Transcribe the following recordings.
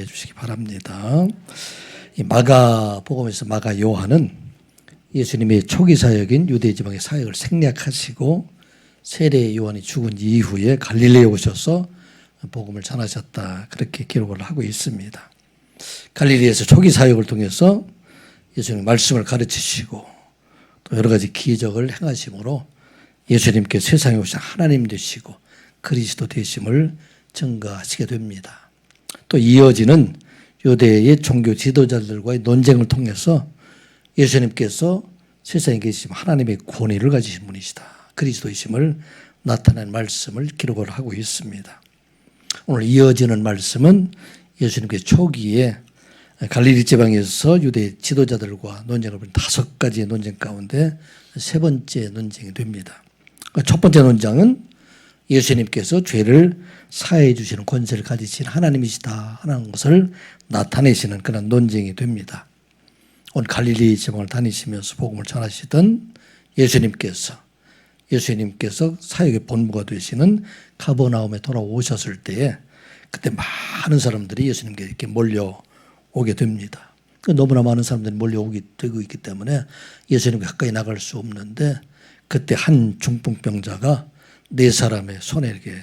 준비해 주시기 바랍니다. 이 마가복음에서 마가 요한은 예수님의 초기 사역인 유대 지방의 사역을 생략하시고 세례 요한이 죽은 이후에 갈릴리에 오셔서 복음을 전하셨다, 그렇게 기록을 하고 있습니다. 갈릴리에서 초기 사역을 통해서 예수님 말씀을 가르치시고 또 여러 가지 기적을 행하심으로 예수님께 세상에 오신 하나님 되시고 그리스도 되심을 증거하시게 됩니다. 또 이어지는 유대의 종교 지도자들과의 논쟁을 통해서 예수님께서 세상에 계신 하나님의 권위를 가지신 분이시다, 그리스도이심을 나타낸 말씀을 기록을 하고 있습니다. 오늘 이어지는 말씀은 예수님께서 초기에 갈릴리 지방에서 유대 지도자들과 논쟁을 벌인 5가지의 논쟁 가운데 3번째 논쟁이 됩니다. 첫 번째 논쟁은 예수님께서 죄를 사해 주시는 권세를 가지신 하나님이시다 하는 것을 나타내시는 그런 논쟁이 됩니다. 오늘 갈릴리 지방을 다니시면서 복음을 전하시던 예수님께서 사역의 본부가 되시는 가버나움에 돌아오셨을 때에 그때 많은 사람들이 예수님께 이렇게 몰려오게 됩니다. 너무나 많은 사람들이 몰려오게 되고 있기 때문에 예수님께 가까이 나갈 수 없는데 그때 한 중풍병자가 4사람의 손에 이렇게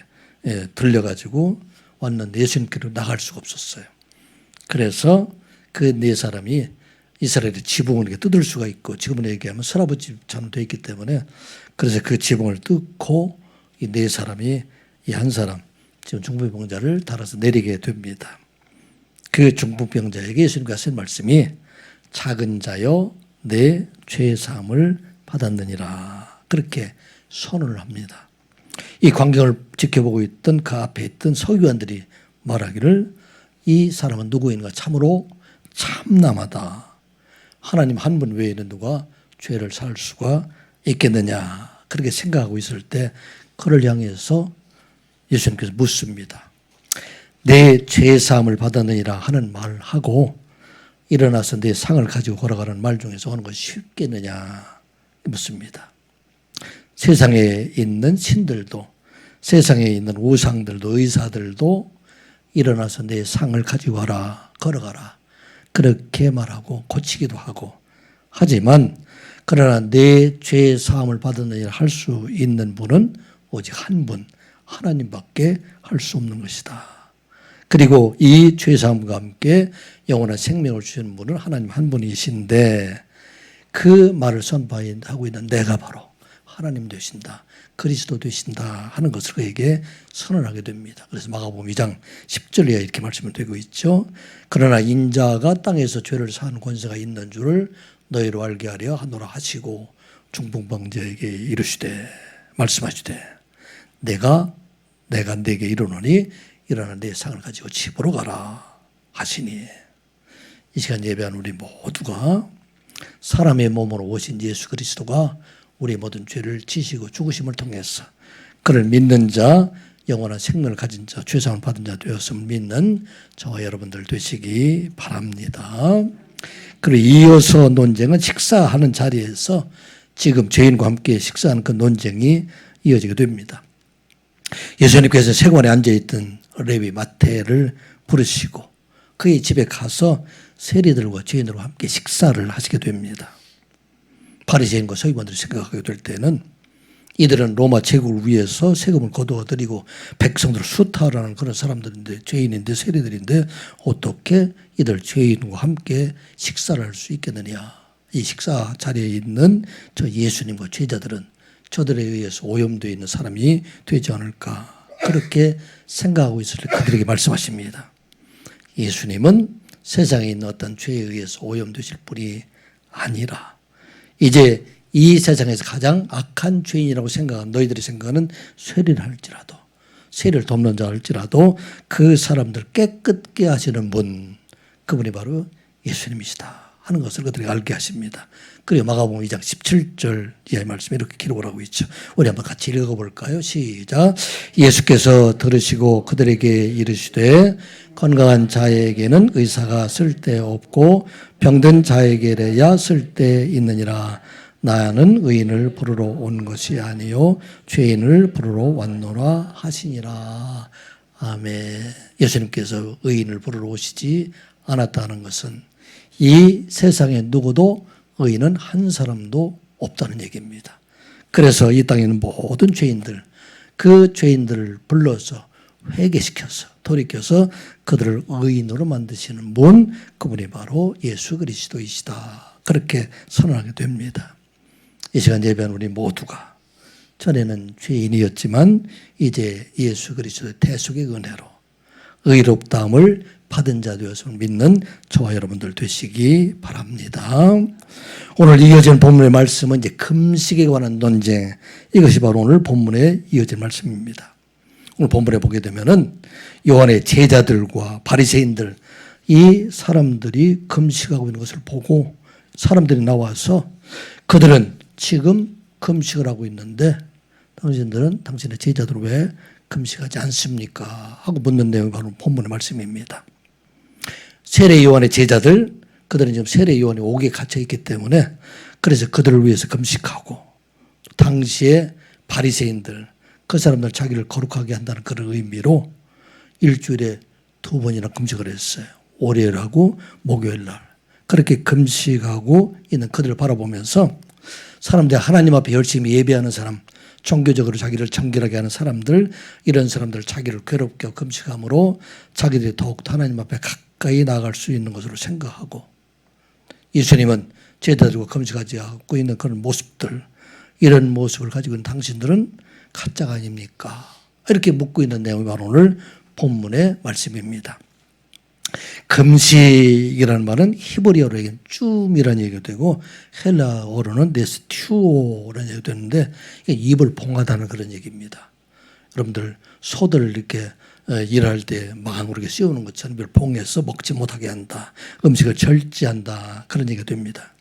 들려가지고 왔는데 예수님께로 나갈 수가 없었어요. 그래서 그 4사람이 이스라엘의 지붕을 이렇게 뜯을 수가 있고, 지금으로 얘기하면 서라부집처럼 되어 있기 때문에 그래서 그 지붕을 뜯고 이 4사람이 이 한 사람 지금 중풍병자를 달아서 내리게 됩니다. 그 중풍병자에게 예수님께서 하신 말씀이 작은 자여 내 죄 사함을 받았느니라, 그렇게 선언을 합니다. 이 광경을 지켜보고 있던 그 앞에 있던 서기관들이 말하기를 이 사람은 누구인가, 참으로 참남하다. 하나님 한 분 외에는 누가 죄를 살 수가 있겠느냐, 그렇게 생각하고 있을 때 그를 향해서 예수님께서 묻습니다. 내 죄 사함을 받았느니라 하는 말을 하고 일어나서 내 상을 가지고 걸어가는 말 중에서 어느 것이 쉽겠느냐 묻습니다. 세상에 있는 신들도, 세상에 있는 우상들도, 의사들도 일어나서 내 상을 가지고 가라, 걸어가라, 그렇게 말하고 고치기도 하고 하지만 그러나 내 죄 사함을 받았느니라 할 수 있는 분은 오직 한 분, 하나님밖에 할 수 없는 것이다. 그리고 이 죄 사함과 함께 영원한 생명을 주시는 분은 하나님 한 분이신데 그 말을 선포하고 있는 내가 바로 하나님 되신다, 그리스도 되신다 하는 것을 그에게 선언하게 됩니다. 그래서 마가복음 2장 10절에 이렇게 말씀을 드리고 있죠. 그러나 인자가 땅에서 죄를 사하는 권세가 있는 줄을 너희로 알게 하려 하노라 하시고 중풍병자에게 이르시되 말씀하시되 내가 네게 이르노니 일어나 내 상을 가지고 집으로 가라 하시니, 이 시간 예배한 우리 모두가 사람의 몸으로 오신 예수 그리스도가 우리 모든 죄를 지시고 죽으심을 통해서 그를 믿는 자, 영원한 생명을 가진 자, 죄사함을 받은 자 되었음을 믿는 저와 여러분들 되시기 바랍니다. 그리고 이어서 논쟁은 식사하는 자리에서 지금 죄인과 함께 식사하는 그 논쟁이 이어지게 됩니다. 예수님께서 세관에 앉아있던 레위 마태를 부르시고 그의 집에 가서 세리들과 죄인들과 함께 식사를 하시게 됩니다. 바리새인과 서기관들이 생각하게 될 때는 이들은 로마 제국을 위해서 세금을 거두어들이고 백성들을 수탈하는 그런 사람들인데, 죄인인데, 세리들인데 어떻게 이들 죄인과 함께 식사를 할 수 있겠느냐. 이 식사 자리에 있는 저 예수님과 제자들은 저들에 의해서 오염되어 있는 사람이 되지 않을까, 그렇게 생각하고 있을 때 그들에게 말씀하십니다. 예수님은 세상에 있는 어떤 죄에 의해서 오염되실 분이 아니라 이제 이 세상에서 가장 악한 죄인이라고 생각하는 너희들이 생각하는 세리를 할지라도, 세리를 돕는 자 할지라도 그 사람들 깨끗게 하시는 분, 그분이 바로 예수님이시다 하는 것을 그들에게 알게 하십니다. 그리고 마가복음 2장 17절 이하의 말씀이 이렇게 기록을 하고 있죠. 우리 한번 같이 읽어볼까요? 시작. 예수께서 들으시고 그들에게 이르시되 건강한 자에게는 의사가 쓸데없고 병든 자에게래야 쓸데있느니라. 나는 의인을 부르러 온 것이 아니요 죄인을 부르러 왔노라 하시니라. 아멘. 예수님께서 의인을 부르러 오시지 않았다는 것은 이 세상에 누구도 의인은 한 사람도 없다는 얘기입니다. 그래서 이 땅에 있는 모든 죄인들, 그 죄인들을 불러서 회개시켜서 돌이켜서 그들을 의인으로 만드시는 분, 그분이 바로 예수 그리스도이시다. 그렇게 선언하게 됩니다. 이 시간 예배한 우리 모두가 전에는 죄인이었지만 이제 예수 그리스도의 대속의 은혜로 의롭다함을 받은 자 되었음을 믿는 저와 여러분들 되시기 바랍니다. 오늘 이어진 본문의 말씀은 이제 금식에 관한 논쟁, 이것이 바로 오늘 본문에 이어진 말씀입니다. 오늘 본문에 보게 되면은 요한의 제자들과 바리새인들, 이 사람들이 금식하고 있는 것을 보고 사람들이 나와서 그들은 지금 금식을 하고 있는데 당신들은 당신의 제자들은 왜 금식하지 않습니까? 하고 묻는 내용이 바로 본문의 말씀입니다. 세례 요한의 제자들, 그들은 지금 세례 요한의 옥에 갇혀 있기 때문에 그래서 그들을 위해서 금식하고 당시에 바리새인들, 그 사람들 자기를 거룩하게 한다는 그런 의미로 일주일에 2번이나 금식을 했어요. 월요일하고 목요일날. 그렇게 금식하고 있는 그들을 바라보면서 사람들 하나님 앞에 열심히 예배하는 사람, 종교적으로 자기를 정결하게 하는 사람들, 이런 사람들 자기를 괴롭게 하고 금식함으로 자기들이 더욱더 하나님 앞에 가까이 나아갈 수 있는 것으로 생각하고 예수님은 제자들과 금식하지 않고 있는 그런 모습들, 이런 모습을 가지고 있는 당신들은 가짜가 아닙니까? 이렇게 묻고 있는 내용이 바로 오늘 본문의 말씀입니다. 금식이라는 말은 히브리어로 얘기하면 쭌이라는 얘기가 되고 헬라어로는 네스튜오라는 얘기가 되는데 입을 봉하다는 그런 얘기입니다. 여러분들 소들 이렇게 일할 때 망으로 이렇게 씌우는 것처럼 입을 봉해서 먹지 못하게 한다. 음식을 절제한다. 그런 얘기가 됩니다.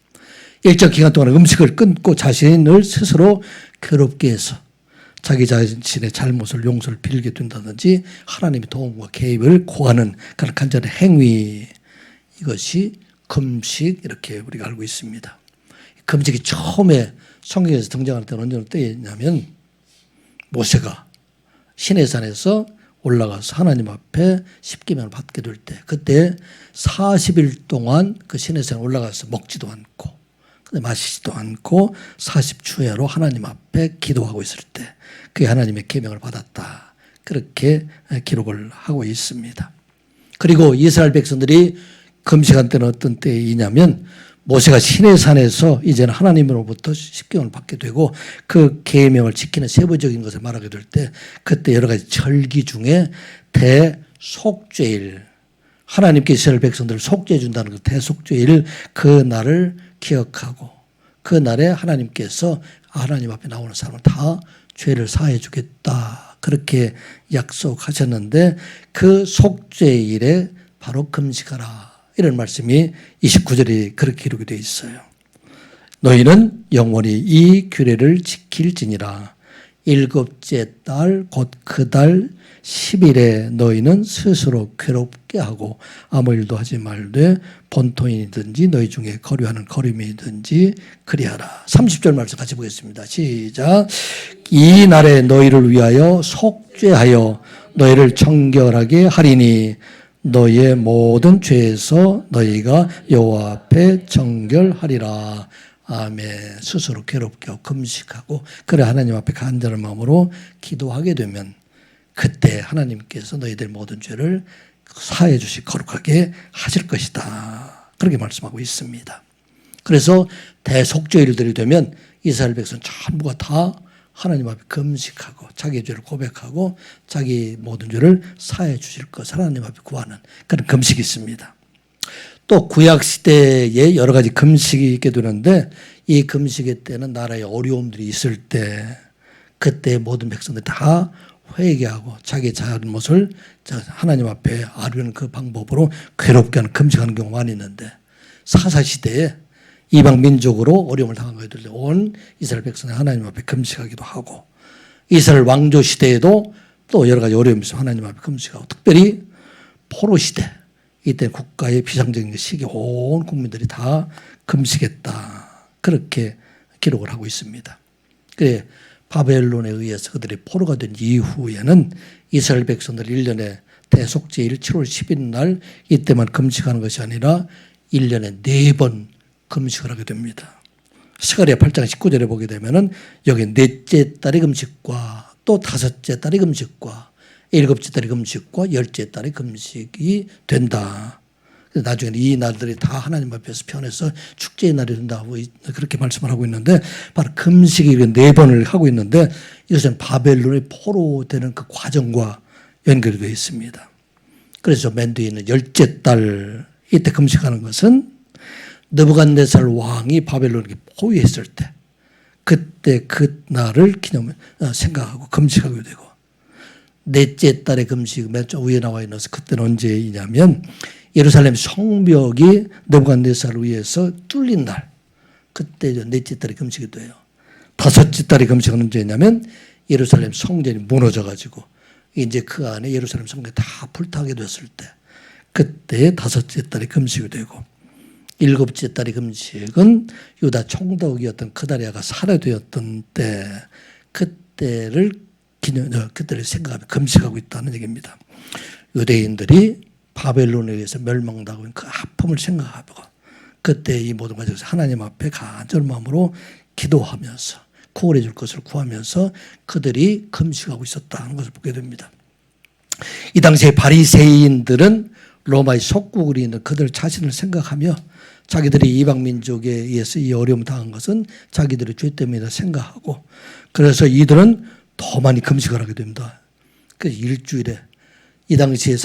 일정 기간 동안 음식을 끊고 자신을 스스로 괴롭게 해서 자기 자신의 잘못을 용서를 빌게 된다든지 하나님의 도움과 개입을 구하는 그런 간절한 행위, 이것이 금식, 이렇게 우리가 알고 있습니다. 금식이 처음에 성경에서 등장할 때는 언제 때였냐면 모세가 시내산에서 올라가서 하나님 앞에 십계명을 받게 될 때, 그때 40일 동안 그 시내산에 올라가서 먹지도 않고 마시지도 않고 40추야로 하나님 앞에 기도하고 있을 때 그게 하나님의 계명을 받았다. 그렇게 기록을 하고 있습니다. 그리고 이스라엘 백성들이 금식한 때는 어떤 때이냐면 모세가 시내산에서 이제는 하나님으로부터 십계명을 받게 되고 그 계명을 지키는 세부적인 것을 말하게 될 때 그때 여러 가지 절기 중에 대속죄일, 하나님께 이스라엘 백성들을 속죄해 준다는 그 대속죄일, 그 날을 기억하고 그 날에 하나님께서 하나님 앞에 나오는 사람을 다 죄를 사해 주겠다. 그렇게 약속하셨는데 그 속죄일에 바로 금식하라. 이런 말씀이 29절에 그렇게 기록이 되어 있어요. 너희는 영원히 이 규례를 지킬지니라. 일곱째 달 곧 그 달 10일에 너희는 스스로 괴롭게 하고 아무 일도 하지 말되 본토인이든지 너희 중에 거류하는 거류민이든지 그리하라. 30절 말씀 같이 보겠습니다. 시작. 이 날에 너희를 위하여 속죄하여 너희를 정결하게 하리니 너희의 모든 죄에서 너희가 여호와 앞에 정결하리라. 아멘. 스스로 괴롭게 하고 금식하고 그래 하나님 앞에 간절한 마음으로 기도하게 되면 그때 하나님께서 너희들 모든 죄를 사해 주시 거룩하게 하실 것이다. 그렇게 말씀하고 있습니다. 그래서 대속죄일들이 되면 이스라엘 백성 전부가 다 하나님 앞에 금식하고 자기의 죄를 고백하고 자기 모든 죄를 사해 주실 것 하나님 앞에 구하는 그런 금식이 있습니다. 또 구약시대에 여러 가지 금식이 있게 되는데 이 금식의 때는 나라에 어려움들이 있을 때 그때 모든 백성들이 다 회개하고 자기의 잘못을 하나님 앞에 아뢰는 그 방법으로 괴롭게 하는 금식하는 경우가 많이 있는데 사사시대에 이방 민족으로 어려움을 당하게 될 때 온 이스라엘 백성이 하나님 앞에 금식하기도 하고 이스라엘 왕조 시대에도 또 여러 가지 어려움이 있어 하나님 앞에 금식하고 특별히 포로 시대 이때 국가의 비상적인 시기 온 국민들이 다 금식했다. 그렇게 기록을 하고 있습니다. 그래 바벨론에 의해서 그들이 포로가 된 이후에는 이스라엘 백성들 1년에 대속제일 7월 10일 날 이때만 금식하는 것이 아니라 1년에 4번 금식을 하게 됩니다. 스가랴 8장 19절에 보게 되면은 여기 넷째 달의 금식과 또 다섯째 달의 금식과 일곱째 달의 금식과 열째 달의 금식이 된다. 나중에 이 날들이 다 하나님 앞에서 편해서 축제의 날이 된다고 그렇게 말씀을 하고 있는데 바로 금식이 4번을 하고 있는데 이것은 바벨론의 포로 되는 그 과정과 연결이 되어 있습니다. 그래서 맨 뒤에 있는 열째 달 이때 금식하는 것은 느부갓네살 왕이 바벨론에게 포위했을 때 그때 그 날을 생각하고 금식하게 되고 넷째 달의 금식 맨 위에 나와 있는 것은 그때는 언제이냐면 예루살렘 성벽이 느부갓네살을 위해서 뚫린 날 그때 넷째 달의 금식이 돼요. 다섯째 달의 금식은 언제냐면 예루살렘 성전이 무너져가지고 이제 그 안에 예루살렘 성전이 다 불타게 됐을 때 그때 다섯째 달의 금식이 되고 일곱째 달의 금식은 유다 총독이었던 그다리아가 살해되었던 때 그때를 생각하며 금식하고 있다는 얘기입니다. 유대인들이 바벨론에 의해서 멸망당한 그 아픔을 생각하고 그때 이 모든 것에서 하나님 앞에 간절한 마음으로 기도하면서 구원해 줄 것을 구하면서 그들이 금식하고 있었다는 것을 보게 됩니다. 이 당시에 바리새인들은 로마의 속국을 있는 그들 자신을 생각하며 자기들이 이방 민족에 의해서 이 어려움 당한 것은 자기들의 죄 때문이다 생각하고 그래서 이들은 더 많이 금식을 하게 됩니다. 그래서 일주일에 이 당시에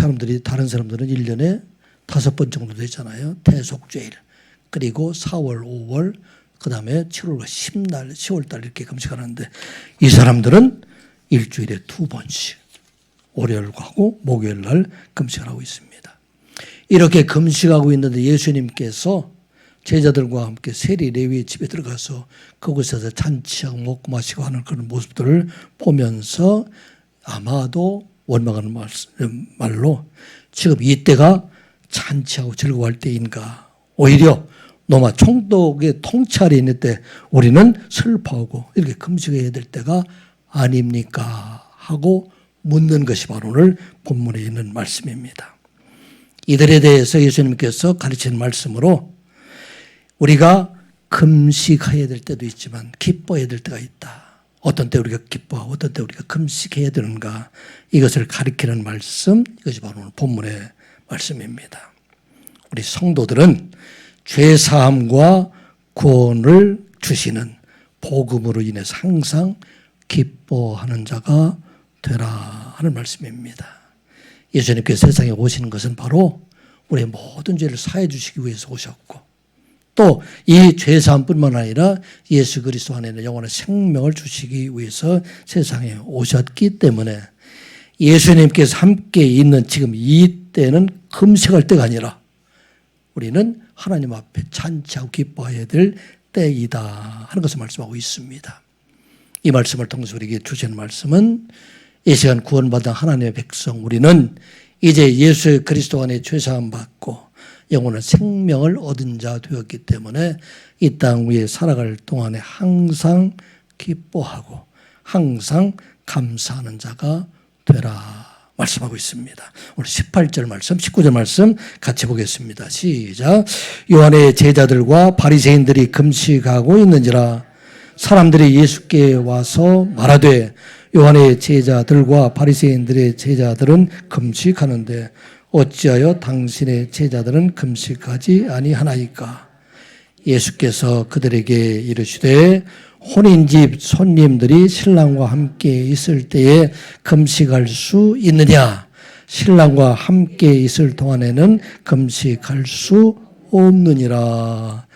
다른 사람들은 1년에 5번 정도 되잖아요. 대속죄일 그리고 4월, 5월 그 다음에 7월과 10월 이렇게 금식하는데 이 사람들은 일주일에 2번씩 월요일과 하고 목요일 날 금식을 하고 있습니다. 이렇게 금식하고 있는데 예수님께서 제자들과 함께 세리 레위의 집에 들어가서 그곳에서 잔치하고 먹고 마시고 하는 그런 모습들을 보면서 아마도 원망하는 말로 지금 이때가 잔치하고 즐거워할 때인가 오히려 로마 총독의 통찰이 있는 때 우리는 슬퍼하고 이렇게 금식해야 될 때가 아닙니까 하고 묻는 것이 바로 오늘 본문에 있는 말씀입니다. 이들에 대해서 예수님께서 가르치는 말씀으로 우리가 금식해야 될 때도 있지만 기뻐해야 될 때가 있다. 어떤 때 우리가 기뻐하고 어떤 때 우리가 금식해야 되는가 이것을 가리키는 말씀 이것이 바로 오늘 본문의 말씀입니다. 우리 성도들은 죄사함과 구원을 주시는 복음으로 인해서 항상 기뻐하는 자가 되라 하는 말씀입니다. 예수님께서 세상에 오시는 것은 바로 우리의 모든 죄를 사해 주시기 위해서 오셨고 또 이 죄사함뿐만 아니라 예수 그리스도 안에 있는 영원한 생명을 주시기 위해서 세상에 오셨기 때문에 예수님께서 함께 있는 지금 이때는 금식할 때가 아니라 우리는 하나님 앞에 잔치하고 기뻐해야 될 때이다 하는 것을 말씀하고 있습니다. 이 말씀을 통해서 우리에게 주시는 말씀은 이 시간 구원받은 하나님의 백성 우리는 이제 예수 그리스도 안에 죄사함 받고 영원한 생명을 얻은 자 되었기 때문에 이 땅 위에 살아갈 동안에 항상 기뻐하고 항상 감사하는 자가 되라 말씀하고 있습니다. 오늘 18절 말씀, 19절 말씀 같이 보겠습니다. 시작. 요한의 제자들과 바리새인들이 금식하고 있는지라 사람들이 예수께 와서 말하되 요한의 제자들과 바리새인들의 제자들은 금식하는데 어찌하여 당신의 제자들은 금식하지 아니하나이까? 예수께서 그들에게 이르시되 혼인집 손님들이 신랑과 함께 있을 때에 금식할 수 있느냐? 신랑과 함께 있을 동안에는 금식할 수 없느니라.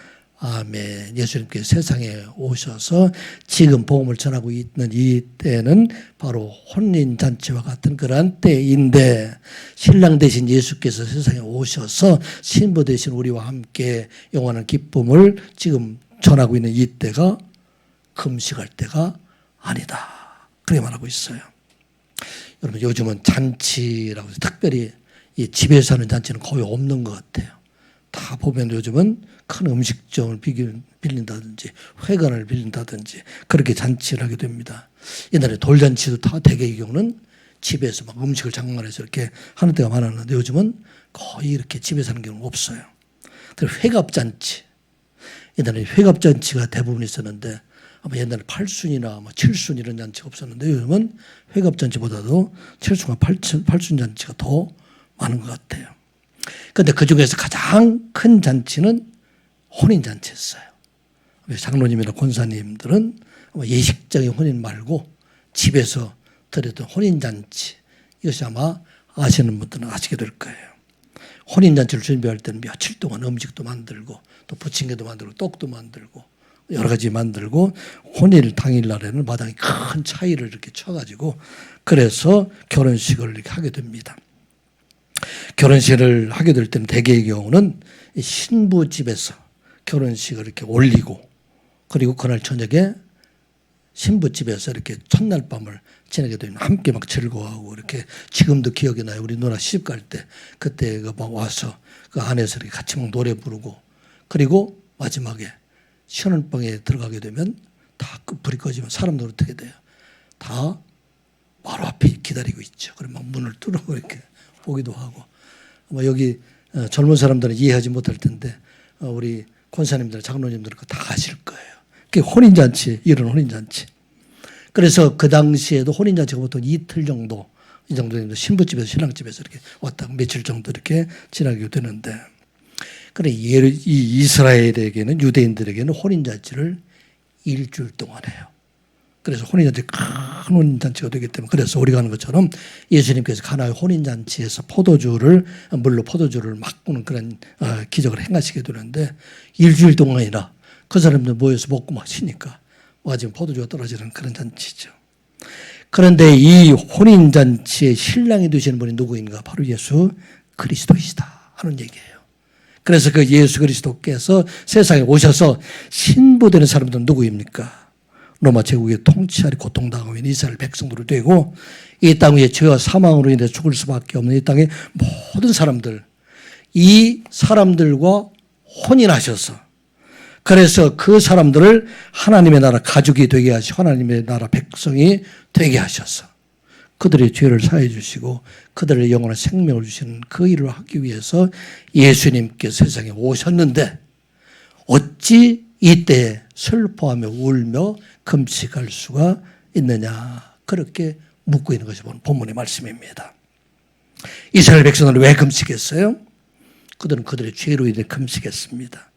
아멘. 예수님께서 세상에 오셔서 지금 복음을 전하고 있는 이 때는 바로 혼인잔치와 같은 그러한 때인데 신랑 대신 예수께서 세상에 오셔서 신부 대신 우리와 함께 영원한 기쁨을 지금 전하고 있는 이 때가 금식할 때가 아니다. 그렇게 말하고 있어요. 여러분 요즘은 잔치라고 해서 특별히 이 집에서 하는 잔치는 거의 없는 것 같아요. 다 보면 요즘은 큰 음식점을 빌린다든지 회관을 빌린다든지 그렇게 잔치를 하게 됩니다. 옛날에 돌잔치도 다 대개의 경우는 집에서 막 음식을 장만해서 이렇게 하는 때가 많았는데 요즘은 거의 이렇게 집에서 하는 경우는 없어요. 그리고 회갑잔치. 옛날에 회갑잔치가 대부분 있었는데 아마 옛날에 8순이나 뭐 7순 이런 잔치가 없었는데 요즘은 회갑잔치보다도 7순과 8순 잔치가 더 많은 것 같아요. 그런데 그중에서 가장 큰 잔치는 혼인잔치였어요. 장로님이나 권사님들은 예식적인 혼인 말고 집에서 드렸던 혼인잔치, 이것이 아마 아시는 분들은 아시게 될 거예요. 혼인잔치를 준비할 때는 며칠 동안 음식도 만들고 또 부침개도 만들고 떡도 만들고 여러 가지 만들고 혼일 당일날에는 마당에 큰 차이를 이렇게 쳐가지고 그래서 결혼식을 이렇게 하게 됩니다. 결혼식을 하게 될 때는 대개의 경우는 신부 집에서 결혼식을 이렇게 올리고 그리고 그날 저녁에 신부 집에서 이렇게 첫날 밤을 지내게 되면 함께 막 즐거워하고 이렇게 지금도 기억이 나요. 우리 누나 시집 갈 때 그때 막 와서 그 안에서 이렇게 같이 막 노래 부르고 그리고 마지막에 신혼방에 들어가게 되면 다 불이 꺼지면 사람들 어떻게 돼요? 다 바로 앞에 기다리고 있죠. 그러면 막 문을 뚫고 이렇게 보기도 하고 여기 젊은 사람들은 이해하지 못할 텐데 우리 권사님들, 장로님들 그거 다 아실 거예요. 그게 혼인잔치, 이런 혼인잔치. 그래서 그 당시에도 혼인잔치가 보통 이틀 정도, 이 정도 되면 신부집에서 신랑집에서 이렇게 왔다가 며칠 정도 이렇게 지나게 되는데, 그래, 이 이스라엘에게는, 유대인들에게는 혼인잔치를 일주일 동안 해요. 그래서 혼인잔치, 큰 혼인잔치가 되기 때문에, 그래서 우리가 하는 것처럼 예수님께서 가나의 혼인잔치에서 물로 포도주를 막 부는 그런 기적을 행하시게 되는데, 일주일 동안이나 그 사람들 모여서 먹고 마시니까 지금 포도주가 떨어지는 그런 잔치죠. 그런데 이 혼인잔치의 신랑이 되시는 분이 누구인가? 바로 예수 그리스도이시다 하는 얘기예요. 그래서 그 예수 그리스도께서 세상에 오셔서 신부되는 사람들은 누구입니까? 로마 제국의 통치하리 고통당하고 있는 이스라엘 백성들이 되고 이 땅 위에 죄와 사망으로 인해 죽을 수밖에 없는 이 땅의 모든 사람들, 이 사람들과 혼인하셔서 그래서 그 사람들을 하나님의 나라 가족이 되게 하시고 하나님의 나라 백성이 되게 하셔서 그들의 죄를 사해 주시고 그들의 영원한 생명을 주시는 그 일을 하기 위해서 예수님께서 세상에 오셨는데 어찌 이때에 슬퍼하며 울며 금식할 수가 있느냐, 그렇게 묻고 있는 것이 본문의 말씀입니다. 이스라엘 백성들은 왜 금식했어요? 그들은 그들의 죄로 인해 금식했습니다.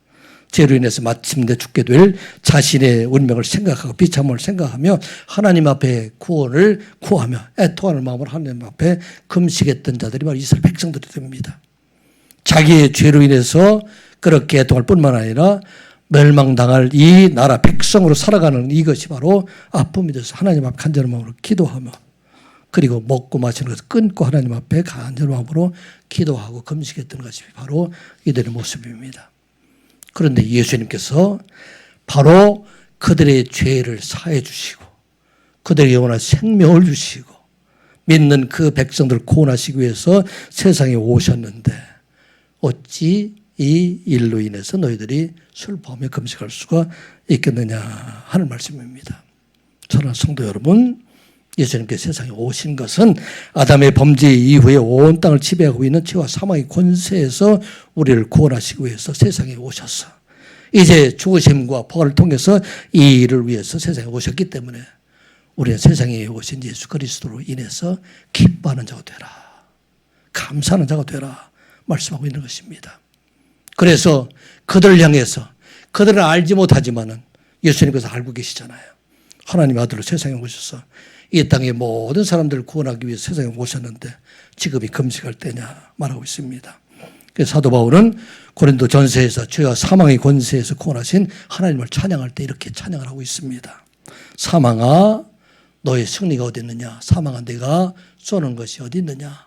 죄로 인해서 마침내 죽게 될 자신의 운명을 생각하고 비참함을 생각하며 하나님 앞에 구원을 구하며 애통하는 마음으로 하나님 앞에 금식했던 자들이 바로 이스라엘 백성들이 됩니다. 자기의 죄로 인해서 그렇게 애통할 뿐만 아니라 멸망당할 이 나라 백성으로 살아가는 이것이 바로 아픔이 돼서 하나님 앞에 간절한 마음으로 기도하며 그리고 먹고 마시는 것을 끊고 하나님 앞에 간절한 마음으로 기도하고 금식했던 것이 바로 이들의 모습입니다. 그런데 예수님께서 바로 그들의 죄를 사해 주시고 그들의 영원한 생명을 주시고 믿는 그 백성들을 구원하시기 위해서 세상에 오셨는데 어찌 이 일로 인해서 너희들이 슬퍼하며 금식할 수가 있겠느냐 하는 말씀입니다. 사랑하는 성도 여러분, 예수님께서 세상에 오신 것은 아담의 범죄 이후에 온 땅을 지배하고 있는 죄와 사망의 권세에서 우리를 구원하시기 위해서 세상에 오셔서 이제 죽으심과 부활을 통해서 이 일을 위해서 세상에 오셨기 때문에 우리는 세상에 오신 예수 그리스도로 인해서 기뻐하는 자가 되라, 감사하는 자가 되라 말씀하고 있는 것입니다. 그래서 그들을 향해서 그들은 알지 못하지만은 예수님께서 알고 계시잖아요. 하나님의 아들로 세상에 오셔서 이 땅의 모든 사람들을 구원하기 위해서 세상에 오셨는데 지금이 금식할 때냐 말하고 있습니다. 그래서 사도 바울은 고린도 전서에서 죄와 사망의 권세에서 구원하신 하나님을 찬양할 때 이렇게 찬양을 하고 있습니다. 사망아 너의 승리가 어디 있느냐, 사망아 내가 쏘는 것이 어디 있느냐,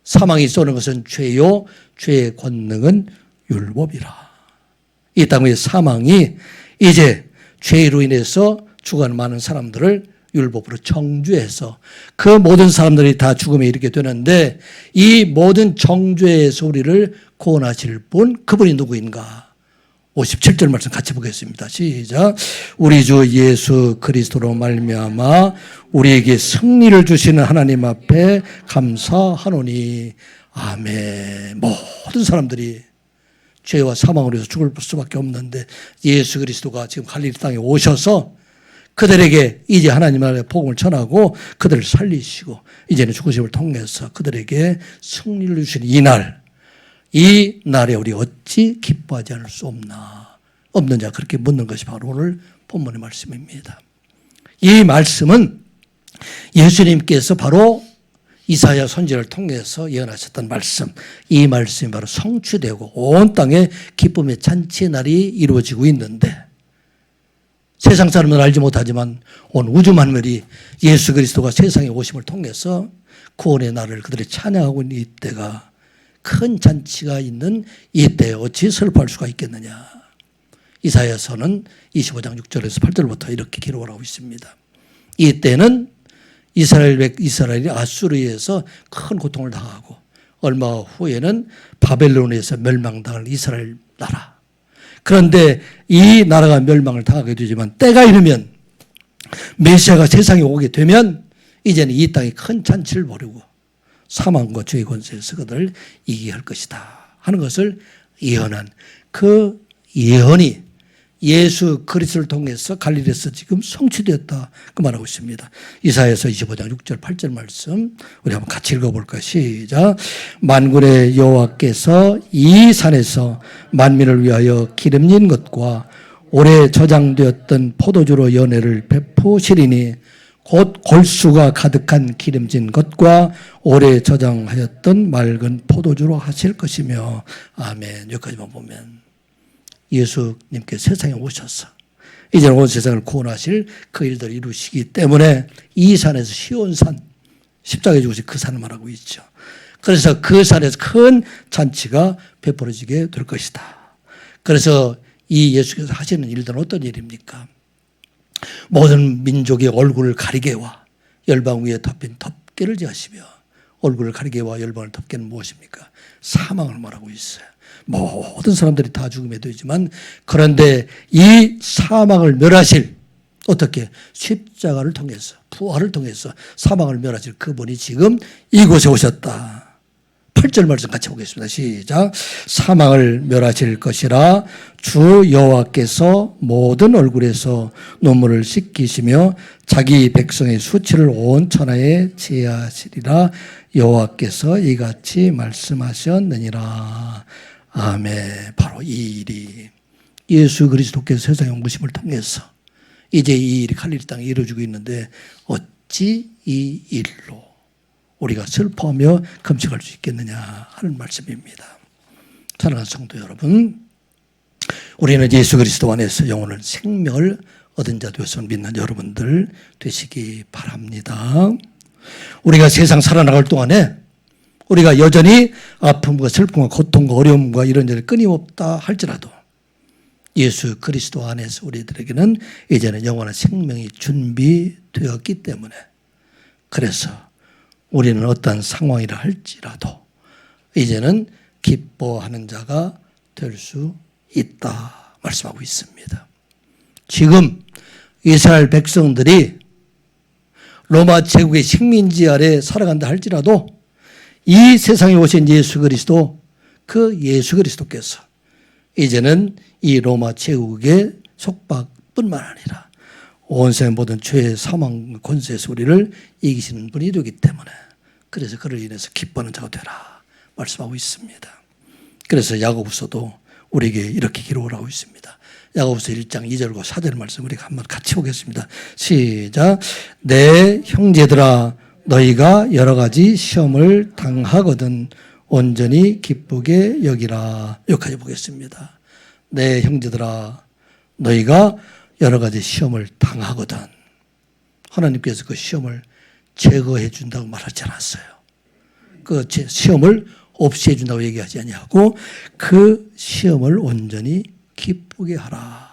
사망이 쏘는 것은 죄요 죄의 권능은 율법이라. 이 땅의 사망이 이제 죄로 인해서 죽어가는 많은 사람들을 율법으로 정죄해서 그 모든 사람들이 다 죽음에 이르게 되는데 이 모든 정죄에서 우리를 구원하실 분, 그분이 누구인가? 57절 말씀 같이 보겠습니다. 시작. 우리 주 예수 그리스도로 말미암아 우리에게 승리를 주시는 하나님 앞에 감사하노니. 아멘. 모든 사람들이 죄와 사망으로 해서 죽을 수밖에 없는데 예수 그리스도가 지금 갈릴리 땅에 오셔서 그들에게 이제 하나님 나라의 복음을 전하고 그들을 살리시고 이제는 죽으심을 통해서 그들에게 승리를 주시는 이 날에 우리 어찌 기뻐하지 않을 수 없는 자, 그렇게 묻는 것이 바로 오늘 본문의 말씀입니다. 이 말씀은 예수님께서 바로 이사야 선지자를 통해서 예언하셨던 말씀, 이 말씀이 바로 성취되고 온 땅에 기쁨의 잔치의 날이 이루어지고 있는데 세상 사람은 알지 못하지만 온 우주 만물이 예수 그리스도가 세상에 오심을 통해서 구원의 날을 그들이 찬양하고 있는 이때가 큰 잔치가 있는 이때에 어찌 슬퍼할 수가 있겠느냐. 이사야서는 25장 6절에서 8절부터 이렇게 기록을 하고 있습니다. 이때는 이스라엘이 아수르에서 큰 고통을 당하고 얼마 후에는 바벨론에서 멸망당할 이스라엘 나라. 그런데 이 나라가 멸망을 당하게 되지만 때가 이르면 메시아가 세상에 오게 되면 이제는 이 땅이 큰 잔치를 벌이고 사망과 죄의 권세에서 그들을 이기게 할 것이다 하는 것을 예언한 그 예언이 예수 그리스도를 통해서 갈릴리에서 지금 성취되었다 그 말하고 있습니다. 이사야서 25장 6절 8절 말씀 우리 한번 같이 읽어볼까요? 시작. 만군의 여호와께서 이 산에서 만민을 위하여 기름진 것과 오래 저장되었던 포도주로 연회를 베푸시리니 곧 골수가 가득한 기름진 것과 오래 저장하였던 맑은 포도주로 하실 것이며. 아멘. 여기까지만 보면 예수님께 세상에 오셔서 이제는 온 세상을 구원하실 그 일들을 이루시기 때문에 이 산에서 시온산, 십자가에 죽으신 그 산을 말하고 있죠. 그래서 그 산에서 큰 잔치가 베풀어지게 될 것이다. 그래서 이 예수께서 하시는 일들은 어떤 일입니까? 모든 민족의 얼굴을 가리개와 열방 위에 덮인 덮개를 지으시며, 얼굴을 가리개와 열방을 덮개는 무엇입니까? 사망을 말하고 있어요. 모든 사람들이 다 죽음에 되지만 그런데 이 사망을 멸하실, 어떻게? 십자가를 통해서, 부활을 통해서 사망을 멸하실 그분이 지금 이곳에 오셨다. 8절 말씀 같이 보겠습니다. 시작. 사망을 멸하실 것이라 주 여호와께서 모든 얼굴에서 눈물을 씻기시며 자기 백성의 수치를 온 천하에 제하시리라 여호와께서 이같이 말씀하셨느니라. 아멘. 바로 이 일이 예수 그리스도께서 세상에 오심을 통해서 이제 이 일이 갈릴리 땅에 이루어지고 있는데 어찌 이 일로 우리가 슬퍼하며 금식할 수 있겠느냐 하는 말씀입니다. 사랑하는 성도 여러분, 우리는 예수 그리스도 안에서 영원한 생명을 얻은 자 되었음을 믿는 여러분들 되시기 바랍니다. 우리가 세상 살아나갈 동안에 우리가 여전히 아픔과 슬픔과 고통과 어려움과 이런 일이 끊임없다 할지라도 예수 그리스도 안에서 우리들에게는 이제는 영원한 생명이 준비되었기 때문에, 그래서 우리는 어떤 상황이라 할지라도 이제는 기뻐하는 자가 될 수 있다 말씀하고 있습니다. 지금 이스라엘 백성들이 로마 제국의 식민지 아래 살아간다 할지라도 이 세상에 오신 예수 그리스도, 그 예수 그리스도께서 이제는 이 로마 제국의 속박뿐만 아니라 온 세상 모든 죄의 사망 권세에서 우리를 이기시는 분이 되기 때문에, 그래서 그를 인해서 기뻐하는 자가 되라 말씀하고 있습니다. 그래서 야고보서도 우리에게 이렇게 기록을 하고 있습니다. 야고보서 1장 2절과 4절 말씀 우리가 한번 같이 보겠습니다. 시작. 내 형제들아 너희가 여러 가지 시험을 당하거든 온전히 기쁘게 여기라. 여기까지 보겠습니다. 내 형제들아 너희가 여러 가지 시험을 당하거든, 하나님께서 그 시험을 제거해 준다고 말하지 않았어요. 그 시험을 없이 해준다고 얘기하지 아니하고 그 시험을 온전히 기쁘게 하라.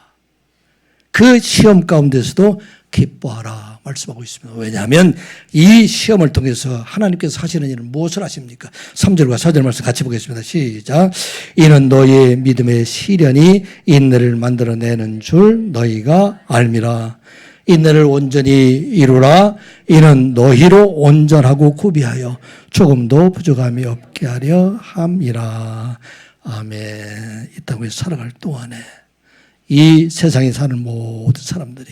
그 시험 가운데서도 기뻐하라 말씀하고 있습니다. 왜냐하면 이 시험을 통해서 하나님께서 하시는 일은 무엇을 하십니까? 3절과 4절 말씀 같이 보겠습니다. 시작. 이는 너희의 믿음의 시련이 인내를 만들어내는 줄 너희가 알미라. 인내를 온전히 이루라. 이는 너희로 온전하고 구비하여 조금도 부족함이 없게 하려 함이라. 아멘. 이 땅에 살아갈 동안에 이 세상에 사는 모든 사람들이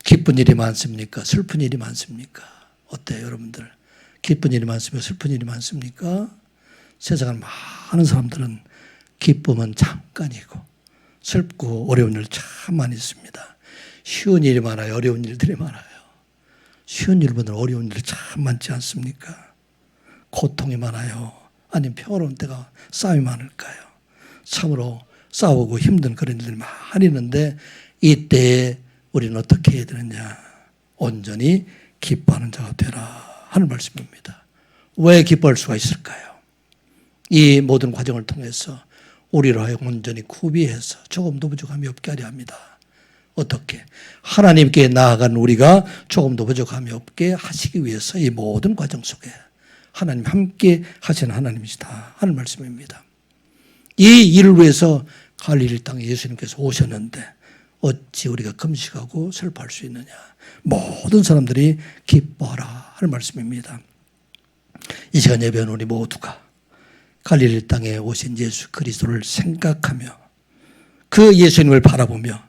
기쁜 일이 많습니까? 슬픈 일이 많습니까? 어때요, 여러분들? 기쁜 일이 많습니까? 슬픈 일이 많습니까? 세상은 많은 사람들은 기쁨은 잠깐이고 슬프고 어려운 일 참 많이 있습니다. 쉬운 일이 많아요. 어려운 일들이 많아요. 쉬운 일보다 어려운 일이 참 많지 않습니까? 고통이 많아요. 아니면 평화로운 때가 싸움이 많을까요? 참으로 싸우고 힘든 그런 일들이 많이 있는데 이때에 우리는 어떻게 해야 되느냐? 온전히 기뻐하는 자가 되라 하는 말씀입니다. 왜 기뻐할 수가 있을까요? 이 모든 과정을 통해서 우리로 하여금 온전히 구비해서 조금도 부족함이 없게 하려 합니다. 어떻게? 하나님께 나아간 우리가 조금도 부족함이 없게 하시기 위해서 이 모든 과정 속에 하나님 함께 하시는 하나님이시다 하는 말씀입니다. 이 일을 위해서 갈릴리 땅에 예수님께서 오셨는데 어찌 우리가 금식하고 슬퍼할 수 있느냐. 모든 사람들이 기뻐하라 하는 말씀입니다. 이 시간 예배하는 우리 모두가 갈릴리 땅에 오신 예수 그리스도를 생각하며 그 예수님을 바라보며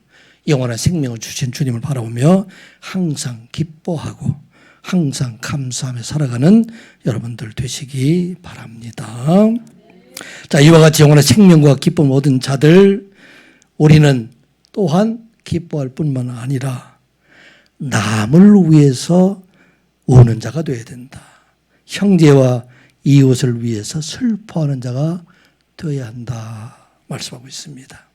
영원한 생명을 주신 주님을 바라보며 항상 기뻐하고 항상 감사하며 살아가는 여러분들 되시기 바랍니다. 자, 이와 같이 영원한 생명과 기쁨을 얻은 자들 우리는 또한 기뻐할 뿐만 아니라 남을 위해서 우는 자가 되어야 된다. 형제와 이웃을 위해서 슬퍼하는 자가 되어야 한다 말씀하고 있습니다.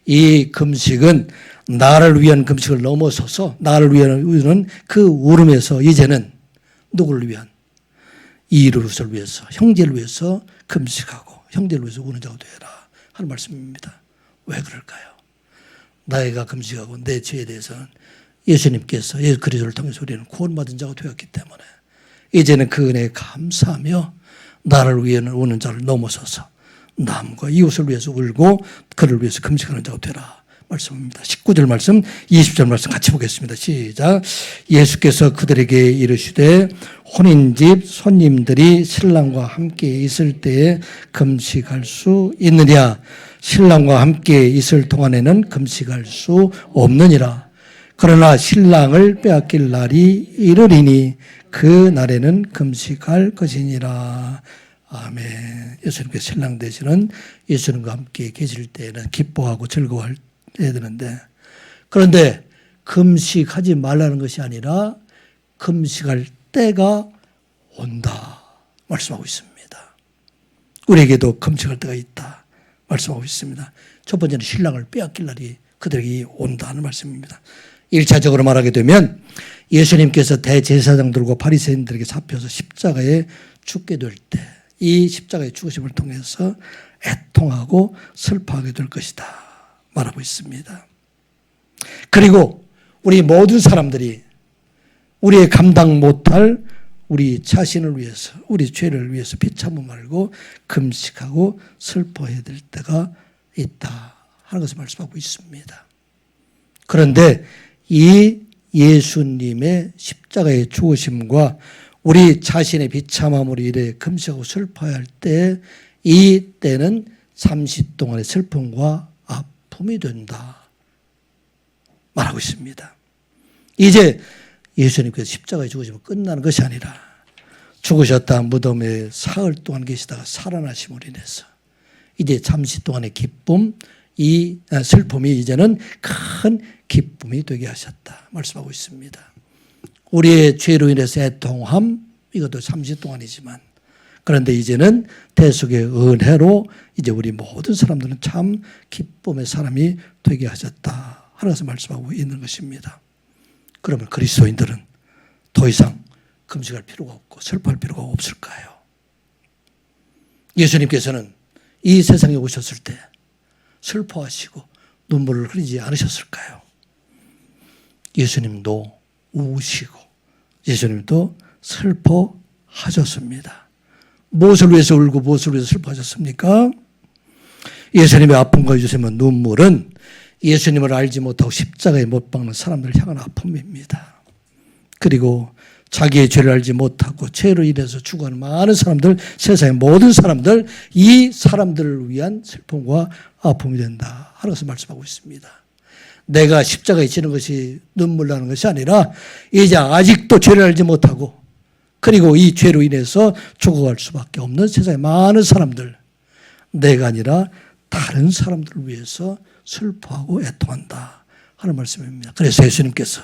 이 금식은 나를 위한 금식을 넘어서서 나를 위한 그 울음에서 이제는 누구를 위한 이웃을 위해서 형제를 위해서 금식하고 형제를 위해서 우는 자가 되어라 하는 말씀입니다. 왜 그럴까요? 나이가 금식하고 내 죄에 대해서는 예수님께서 예수 그리스도를 통해서 우리는 구원받은 자가 되었기 때문에 이제는 그 은혜에 감사하며 나를 위해 우는 자를 넘어서서 남과 이웃을 위해서 울고 그를 위해서 금식하는 자가 되라 말씀입니다. 19절 말씀 20절 말씀 같이 보겠습니다. 시작. 예수께서 그들에게 이르시되 혼인집 손님들이 신랑과 함께 있을 때에 금식할 수 있느냐. 신랑과 함께 있을 동안에는 금식할 수 없느니라. 그러나 신랑을 빼앗길 날이 이르리니 그 날에는 금식할 것이니라. 아멘. 예수님께서 신랑 되시는 예수님과 함께 계실 때에는 기뻐하고 즐거워해야 되는데 그런데 금식하지 말라는 것이 아니라 금식할 때가 온다 말씀하고 있습니다. 우리에게도 금식할 때가 있다 말씀하고 있습니다. 첫 번째는 신랑을 빼앗길 날이 그들에게 온다는 말씀입니다. 1차적으로 말하게 되면 예수님께서 대제사장들과 바리새인들에게 잡혀서 십자가에 죽게 될 때 이 십자가의 죽으심을 통해서 애통하고 슬퍼하게 될 것이다 말하고 있습니다. 그리고 우리 모든 사람들이 우리의 감당 못할 우리 자신을 위해서 우리 죄를 위해서 비참음 말고 금식하고 슬퍼해야 될 때가 있다 하는 것을 말씀하고 있습니다. 그런데 이 예수님의 십자가의 죽으심과 우리 자신의 비참함으로 인해 금식하고 슬퍼해야 할 때 이 때는 잠시 동안의 슬픔과 아픔이 된다 말하고 있습니다. 이제 예수님께서 십자가에 죽으시면 끝나는 것이 아니라 죽으셨다 무덤에 사흘 동안 계시다가 살아나심으로 인해서 이제 잠시 동안의 기쁨, 이 슬픔이 이제는 큰 기쁨이 되게 하셨다 말씀하고 있습니다. 우리의 죄로 인해서 애통함 이것도 잠시 동안이지만 그런데 이제는 대속의 은혜로 이제 우리 모든 사람들은 참 기쁨의 사람이 되게 하셨다 하나서 말씀하고 있는 것입니다. 그러면 그리스도인들은 더 이상 금식할 필요가 없고 슬퍼할 필요가 없을까요? 예수님께서는 이 세상에 오셨을 때 슬퍼하시고 눈물을 흘리지 않으셨을까요? 예수님도 우시고 예수님도 슬퍼하셨습니다. 무엇을 위해서 울고 무엇을 위해서 슬퍼하셨습니까? 예수님의 아픔과 예수님의 눈물은 예수님을 알지 못하고 십자가에 못 박는 사람들을 향한 아픔입니다. 그리고 자기의 죄를 알지 못하고 죄로 인해서 죽어가는 많은 사람들, 세상의 모든 사람들, 이 사람들을 위한 슬픔과 아픔이 된다 하는 것을 말씀하고 있습니다. 내가 십자가에 지는 것이 눈물 나는 것이 아니라 이제 아직도 죄를 알지 못하고 그리고 이 죄로 인해서 죽어갈 수밖에 없는 세상의 많은 사람들, 내가 아니라 다른 사람들을 위해서 슬퍼하고 애통한다 하는 말씀입니다. 그래서 예수님께서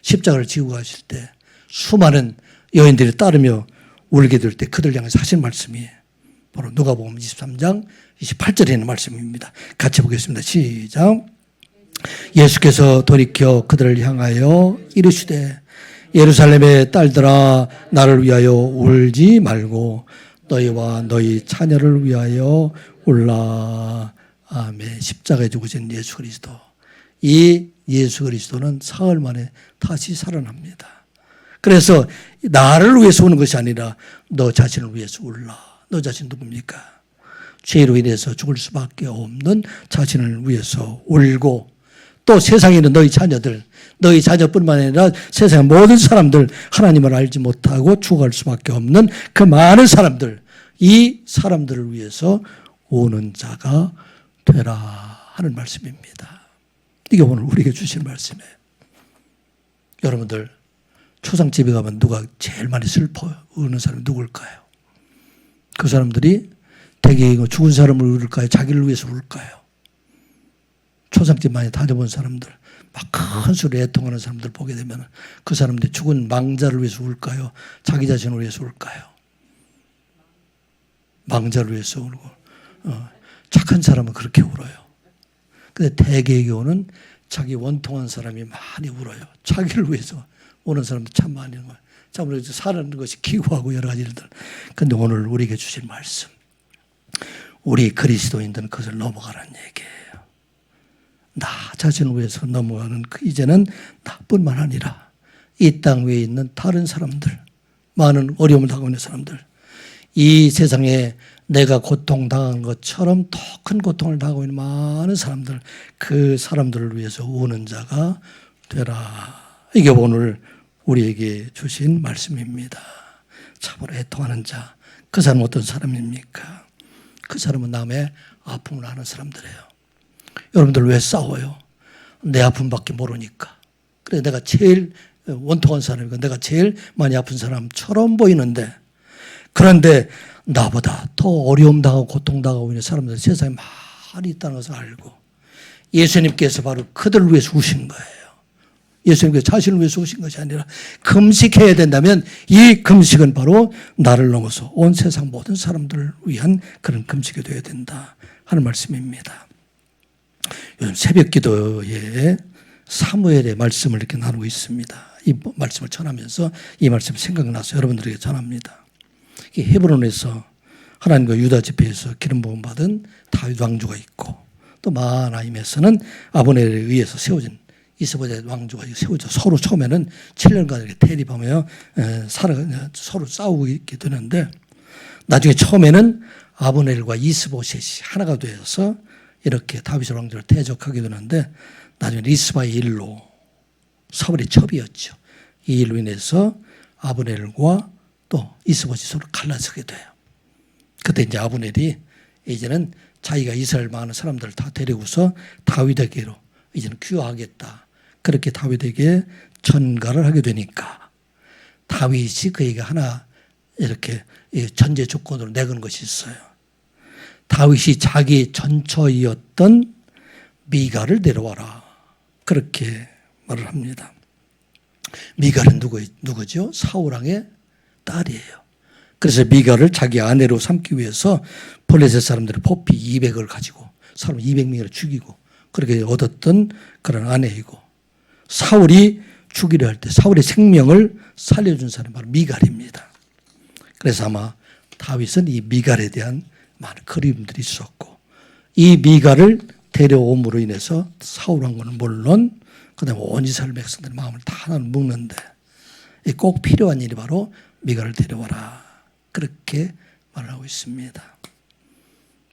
십자가를 지고 가실 때 수많은 여인들이 따르며 울게 될 때 그들 향해서 하신 말씀이 바로 누가복음 23장 28절에 있는 말씀입니다. 같이 보겠습니다. 시작. 예수께서 돌이켜 그들을 향하여 이르시되 예루살렘의 딸들아 나를 위하여 울지 말고 너희와 너희 자녀를 위하여 울라. 아멘. 십자가에 죽으신 예수 그리스도, 이 예수 그리스도는 사흘 만에 다시 살아납니다. 그래서 나를 위해서 우는 것이 아니라 너 자신을 위해서 울라. 너 자신 누굽니까? 죄로 인해서 죽을 수밖에 없는 자신을 위해서 울고 또 세상에 있는 너희 자녀들, 너희 자녀뿐만 아니라 세상의 모든 사람들, 하나님을 알지 못하고 죽어갈 수밖에 없는 그 많은 사람들, 이 사람들을 위해서 우는 자가 되라 하는 말씀입니다. 이게 오늘 우리에게 주신 말씀이에요. 여러분들 초상집에 가면 누가 제일 많이 슬퍼요? 우는 사람이 누굴까요? 그 사람들이 대개 죽은 사람을 울까요? 자기를 위해서 울까요? 초상집 많이 다녀본 사람들, 막 큰 소리에 애통하는 사람들 보게 되면 그 사람들이 죽은 망자를 위해서 울까요? 자기 자신을 위해서 울까요? 망자를 위해서 울고 착한 사람은 그렇게 울어요. 근데 대개의 경우는 자기 원통한 사람이 많이 울어요. 자기를 위해서 우는 사람도 참 많이 있는 거예요. 참 우리 사는 것이 기구하고 여러 가지 일들. 근데 오늘 우리에게 주신 말씀, 우리 그리스도인들은 그것을 넘어가라는 얘기예요. 나 자신을 위해서 넘어가는 이제는 나뿐만 아니라 이 땅 위에 있는 다른 사람들, 많은 어려움을 당하고 있는 사람들, 이 세상에 내가 고통당한 것처럼 더 큰 고통을 당하고 있는 많은 사람들, 그 사람들을 위해서 우는 자가 되라. 이게 오늘 우리에게 주신 말씀입니다. 참으로 애통하는 자, 그 사람은 어떤 사람입니까? 그 사람은 남의 아픔을 아는 사람들이에요. 여러분들 왜 싸워요? 내 아픔밖에 모르니까. 그래 내가 제일 원통한 사람이고 내가 제일 많이 아픈 사람처럼 보이는데, 그런데 나보다 더 어려움 당하고 고통 당하고 있는 사람들 세상에 많이 있다는 것을 알고 예수님께서 바로 그들을 위해서 우신 거예요. 예수님께서 자신을 위해서 오신 것이 아니라 금식해야 된다면 이 금식은 바로 나를 넘어서 온 세상 모든 사람들을 위한 그런 금식이 되어야 된다 하는 말씀입니다. 요즘 새벽 기도에 사무엘의 말씀을 이렇게 나누고 있습니다. 이 말씀을 전하면서 이 말씀이 생각나서 여러분들에게 전합니다. 헤브론에서 하나님과 유다 지파에서 기름 부음 받은 다윗 왕조가 있고 또 마하나임에서는 아브넬에 의해서 세워진 이스보셋 왕조가 세워져 서로 처음에는 7년간 이렇게 대립하며 서로 싸우고 있게 되는데 나중에 처음에는 아브넬과 이스보셋이 하나가 되어서 이렇게 다윗의 왕조를 대적하게 되는데 나중에 리스바의 일로 사울의 첩이었죠. 이 일로 인해서 아브넬과 또 이스보셋이 서로 갈라서게 돼요. 그때 이제 아브넬이 이제는 자기가 이스라엘 많은 사람들을 다 데리고서 다윗에게로 이제는 귀화하겠다. 그렇게 다윗에게 전가를 하게 되니까 다윗이 그에게 하나 이렇게 전제 조건으로 내건 것이 있어요. 다윗이 자기 전처이었던 미갈을 데려와라. 그렇게 말을 합니다. 미갈은 누구죠? 사울왕의 딸이에요. 그래서 미갈을 자기 아내로 삼기 위해서 블레셋 사람들의 포피 200을 가지고 사람 200명을 죽이고 그렇게 얻었던 그런 아내이고, 사울이 죽이려 할 때 사울의 생명을 살려준 사람이 바로 미갈입니다. 그래서 아마 다윗은 이 미갈에 대한 많은 그리움들이 있었고, 이 미갈을 데려옴으로 인해서 사울 왕후는 물론 그다음에 온 이스라엘 백성들의 마음을 다 나눠 묶는데 꼭 필요한 일이 바로 미가를 데려와라. 그렇게 말을 하고 있습니다.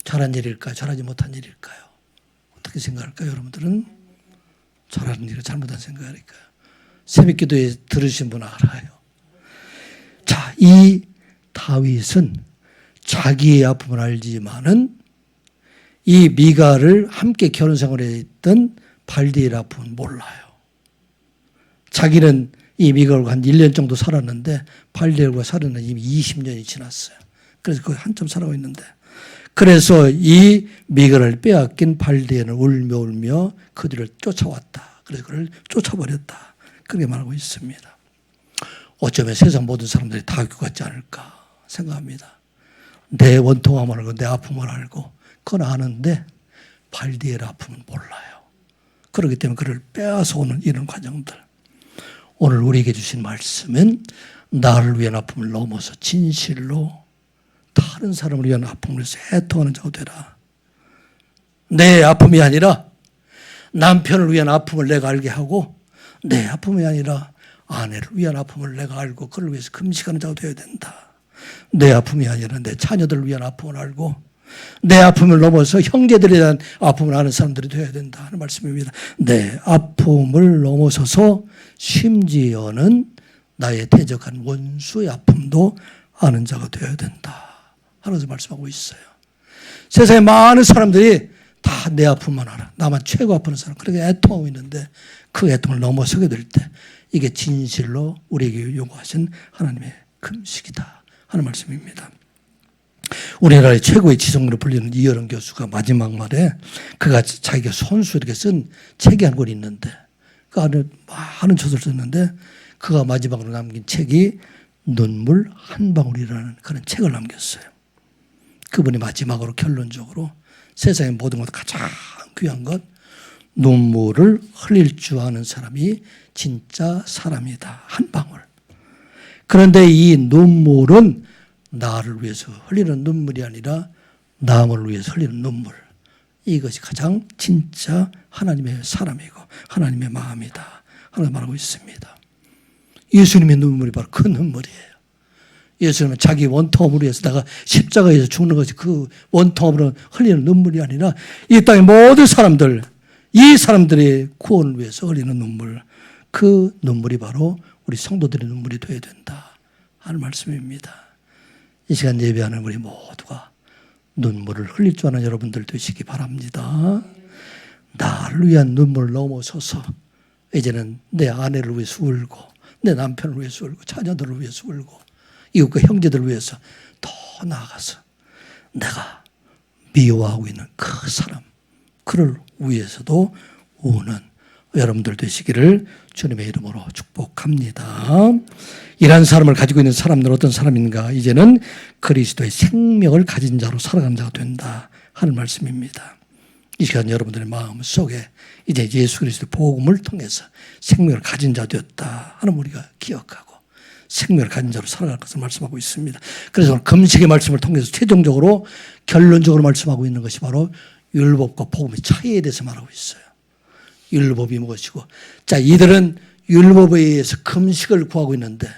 잘한 일일까요? 잘하지 못한 일일까요? 어떻게 생각할까요? 여러분들은 잘하는 일을 잘못한 생각할까요? 새벽기도에 들으신 분 알아요. 자, 이 다윗은 자기의 아픔을 알지만은 이 미가를 함께 결혼생활에 있던 발디엘 아픔은 몰라요. 자기는 이 미가와 한 1년 정도 살았는데 발디엘과 살았는 이미 20년이 지났어요. 그래서 거기 한참 살아고 있는데 그래서 이 미가를 빼앗긴 발디엘은 울며 울며 그들을 쫓아왔다. 그래서 그를 쫓아버렸다. 그렇게 말하고 있습니다. 어쩌면 세상 모든 사람들이 다윗 같지 않을까 생각합니다. 내 원통함을 알고 내 아픔을 알고 그건 아는데 발디엘 아픔은 몰라요. 그렇기 때문에 그를 빼앗아 오는 이런 과정들. 오늘 우리에게 주신 말씀은 나를 위한 아픔을 넘어서 진실로 다른 사람을 위한 아픔을 위해서 애통하는 자가 되라. 내 아픔이 아니라 남편을 위한 아픔을 내가 알게 하고 내 아픔이 아니라 아내를 위한 아픔을 내가 알고 그를 위해서 금식하는 자가 되어야 된다. 내 아픔이 아니라 내 자녀들을 위한 아픔을 알고 내 아픔을 넘어서 형제들에 대한 아픔을 아는 사람들이 되어야 된다 하는 말씀입니다. 내 아픔을 넘어서서 심지어는 나의 대적한 원수의 아픔도 아는 자가 되어야 된다 하면서 말씀하고 있어요. 세상에 많은 사람들이 다 내 아픔만 알아. 나만 최고 아픈 사람. 그렇게 애통하고 있는데 그 애통을 넘어서게 될 때 이게 진실로 우리에게 요구하신 하나님의 금식이다 하는 말씀입니다. 우리나라의 최고의 지성으로 불리는 이여론 교수가 마지막 말에 그가 자기가 손수 이렇게 쓴 책이 한 권 있는데 그 안에 많은 저서를 썼는데 그가 마지막으로 남긴 책이 눈물 한 방울이라는 그런 책을 남겼어요. 그분이 마지막으로 결론적으로 세상의 모든 것 가장 귀한 것 눈물을 흘릴 줄 아는 사람이 진짜 사람이다. 한 방울. 그런데 이 눈물은 나를 위해서 흘리는 눈물이 아니라 남을 위해서 흘리는 눈물. 이것이 가장 진짜 하나님의 사람이고 하나님의 마음이다 하는 말하고 있습니다. 예수님의 눈물이 바로 그 눈물이에요. 예수님은 자기 원통함으로 해서 내가 십자가에서 죽는 것이 그 원통함으로 흘리는 눈물이 아니라 이 땅의 모든 사람들, 이 사람들의 구원을 위해서 흘리는 눈물, 그 눈물이 바로 우리 성도들의 눈물이 되어야 된다 하는 말씀입니다. 이 시간 예배하는 우리 모두가 눈물을 흘릴 줄 아는 여러분들 되시기 바랍니다. 나를 위한 눈물을 넘어서서 이제는 내 아내를 위해서 울고 내 남편을 위해서 울고 자녀들을 위해서 울고 이웃과 형제들을 위해서 더 나아가서 내가 미워하고 있는 그 사람 그를 위해서도 우는 여러분들 되시기를 주님의 이름으로 축복합니다. 이러한 사람을 가지고 있는 사람들은 어떤 사람인가? 이제는 그리스도의 생명을 가진 자로 살아가는 자가 된다 하는 말씀입니다. 이 시간 여러분들의 마음 속에 이제 예수 그리스도의 복음을 통해서 생명을 가진 자 되었다 하는 우리가 기억하고 생명을 가진 자로 살아갈 것을 말씀하고 있습니다. 그래서 금식의 말씀을 통해서 최종적으로 결론적으로 말씀하고 있는 것이 바로 율법과 복음의 차이에 대해서 말하고 있어요. 율법이 무엇이고 자 이들은 율법에 의해서 금식을 구하고 있는데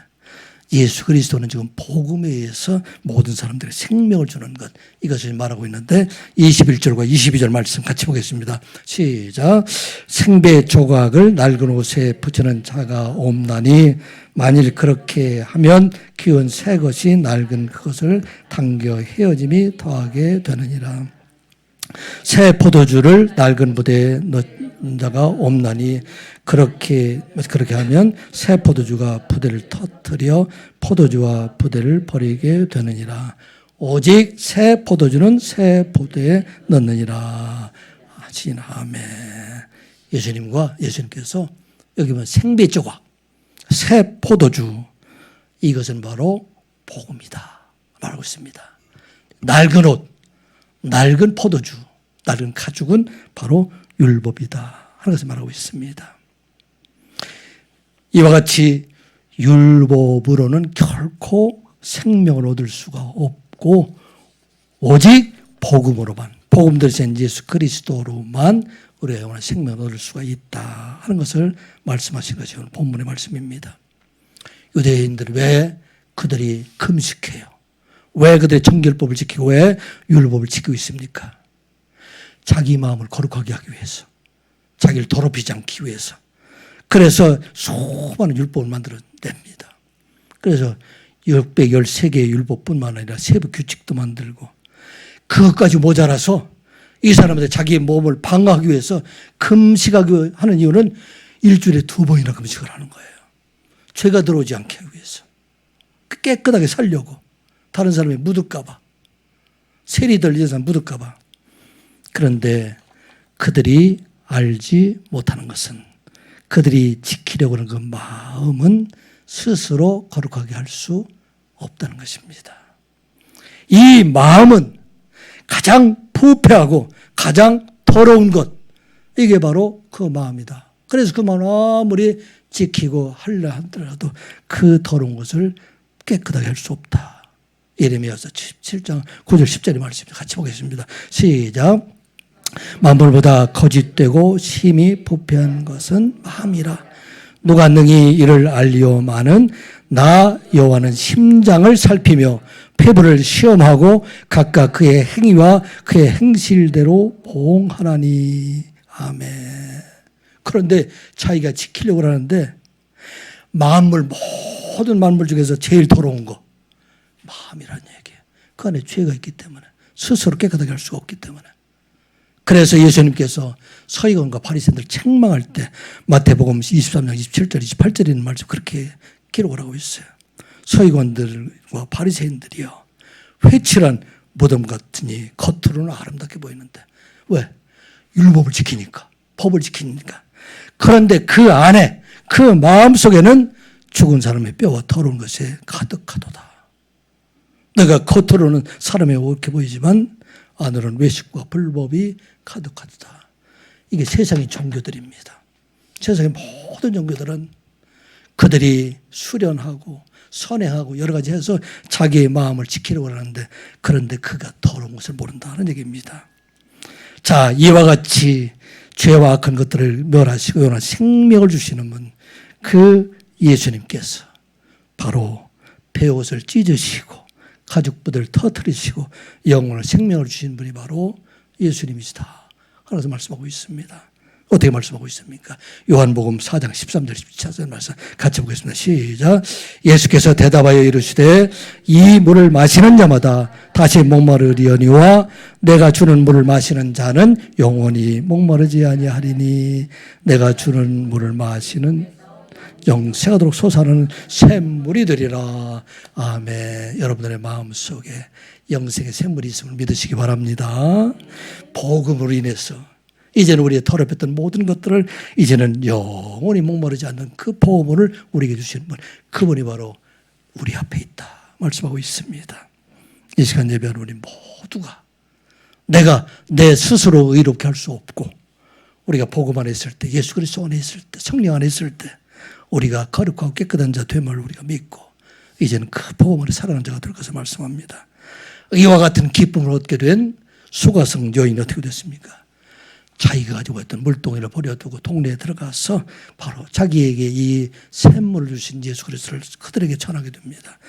예수 그리스도는 지금 복음에 의해서 모든 사람들의 생명을 주는 것 이것을 말하고 있는데 21절과 22절 말씀 같이 보겠습니다. 시작. 생배 조각을 낡은 옷에 붙이는 자가 없나니 만일 그렇게 하면 귀한 새 것이 낡은 그것을 당겨 헤어짐이 더하게 되느니라. 새 포도주를 낡은 부대에 넣는 자가 없나니 그렇게 하면 새 포도주가 부대를 터뜨려 포도주와 부대를 버리게 되느니라. 오직 새 포도주는 새 부대에 넣느니라. 아멘. 예수님께서 여기 보면 생배 조각, 새 포도주 이것은 바로 복음이다 말하고 있습니다. 낡은 옷, 낡은 포도주, 낡은 가죽은 바로 율법이다 하는 것을 말하고 있습니다. 이와 같이 율법으로는 결코 생명을 얻을 수가 없고 오직 복음으로만 복음 대신 예수 그리스도로만 우리가 영원한 생명을 얻을 수가 있다 하는 것을 말씀하신 것이 오늘 본문의 말씀입니다. 유대인들은 왜 그들이 금식해요? 왜 그들의 정결법을 지키고 왜 율법을 지키고 있습니까? 자기 마음을 거룩하게 하기 위해서, 자기를 더럽히지 않기 위해서. 그래서 수많은 율법을 만들어냅니다. 그래서 613개의 율법뿐만 아니라 세부 규칙도 만들고, 그것까지 모자라서 이 사람들 자기의 몸을 방어하기 위해서 금식하기 하는 이유는 일주일에 2번이나 금식을 하는 거예요. 죄가 들어오지 않게 하기 위해서. 깨끗하게 살려고. 다른 사람이 묻을까 봐. 세리들 이런 사람 묻을까 봐. 그런데 그들이 알지 못하는 것은, 그들이 지키려고 하는 그 마음은 스스로 거룩하게 할 수 없다는 것입니다. 이 마음은 가장 부패하고 가장 더러운 것, 이게 바로 그 마음이다. 그래서 그 마음을 아무리 지키고 하려 하더라도 그 더러운 것을 깨끗하게 할 수 없다. 예레미야서 17장 9절 10절의 말씀입니다. 같이 보겠습니다. 시작. 만물보다 거짓되고 심히 부패한 것은 마음이라. 누가 능히 이를 알리오마는 나 여호와는 심장을 살피며 폐부를 시험하고 각각 그의 행위와 그의 행실대로 보응하나니. 아멘. 그런데 자기가 지키려고 하는데 모든 만물 중에서 제일 더러운 거 마음이라는 얘기예요. 그 안에 죄가 있기 때문에, 스스로 깨끗하게 할 수가 없기 때문에. 그래서 예수님께서 서기관과 바리새인들 책망할 때 마태복음 23장 27절 28절에 있는 말씀 그렇게 기록을 하고 있어요. 서기관들과 바리새인들이요, 회칠한 무덤 같으니 겉으로는 아름답게 보이는데, 왜? 율법을 지키니까, 법을 지키니까. 그런데 그 안에, 그 마음속에는 죽은 사람의 뼈와 더러운 것이 가득하도다. 내가 겉으로는 사람의 옳게 보이지만 안으로는 외식과 불법이 가득하도다. 이게 세상의 종교들입니다. 세상의 모든 종교들은 그들이 수련하고 선행하고 여러 가지 해서 자기의 마음을 지키려고 하는데, 그런데 그가 더러운 것을 모른다는 얘기입니다. 자, 이와 같이 죄와 악한 것들을 멸하시고 영원한 생명을 주시는 분, 그 예수님께서 바로 베옷을 찢으시고 가죽부들 터뜨리시고 영원한 생명을 주신 분이 바로 예수님이시다 하면서 말씀하고 있습니다. 어떻게 말씀하고 있습니까? 요한복음 4장 13절 14절 말씀 같이 보겠습니다. 시작. 예수께서 대답하여 이르시되 이 물을 마시는 자마다 다시 목마르리언니와 내가 주는 물을 마시는 자는 영원히 목마르지 아니하리니 내가 주는 물을 마시는 영생하도록 솟아나는 샘물이 되리라. 아멘. 여러분들의 마음속에 영생의 샘물이 있음을 믿으시기 바랍니다. 복음으로 인해서 이제는 우리의 더럽혔던 모든 것들을 이제는 영원히 목마르지 않는 그 보험을 우리에게 주시는 분, 그분이 바로 우리 앞에 있다 말씀하고 있습니다. 이 시간 예배하는 우리 모두가 내가 내 스스로 의롭게 할 수 없고, 우리가 복음 안에 있을 때, 예수 그리스도 안에 있을 때, 성령 안에 있을 때 우리가 거룩하고 깨끗한 자 됨을 우리가 믿고 이제는 그 복음 안에 살아가는 자가 될 것을 말씀합니다. 이와 같은 기쁨을 얻게 된 수가성 여인이 어떻게 됐습니까? 자기가 가지고 있던 물동이를 버려두고 동네에 들어가서 바로 자기에게 이 샘물을 주신 예수 그리스도를 그들에게 전하게 됩니다.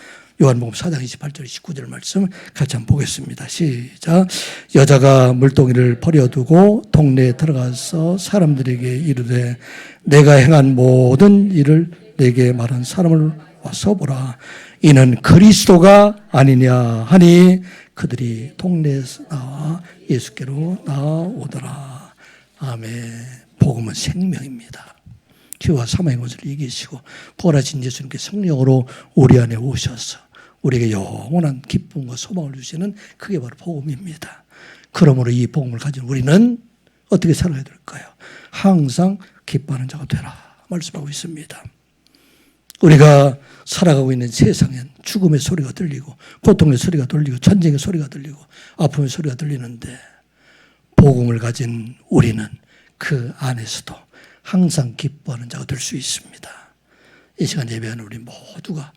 요한복음 4장 28절 29절 말씀 같이 한번 보겠습니다. 시작. 여자가 물동이를 버려두고 동네에 들어가서 사람들에게 이르되 내가 행한 모든 일을 내게 말한 사람을 와서 보라. 이는 그리스도가 아니냐 하니 그들이 동네에서 나와 예수께로 나오더라. 아멘. 복음은 생명입니다. 죄와 사망의 것을 이기시고 부활하신 예수님께 성령으로 우리 안에 오셔서 우리에게 영원한 기쁨과 소망을 주시는 그게 바로 복음입니다. 그러므로 이 복음을 가진 우리는 어떻게 살아야 될까요? 항상 기뻐하는 자가 되라 말씀하고 있습니다. 우리가 살아가고 있는 세상엔 죽음의 소리가 들리고 고통의 소리가 들리고 전쟁의 소리가 들리고 아픔의 소리가 들리는데, 복음을 가진 우리는 그 안에서도 항상 기뻐하는 자가 될 수 있습니다. 이 시간 예배하는 우리 모두가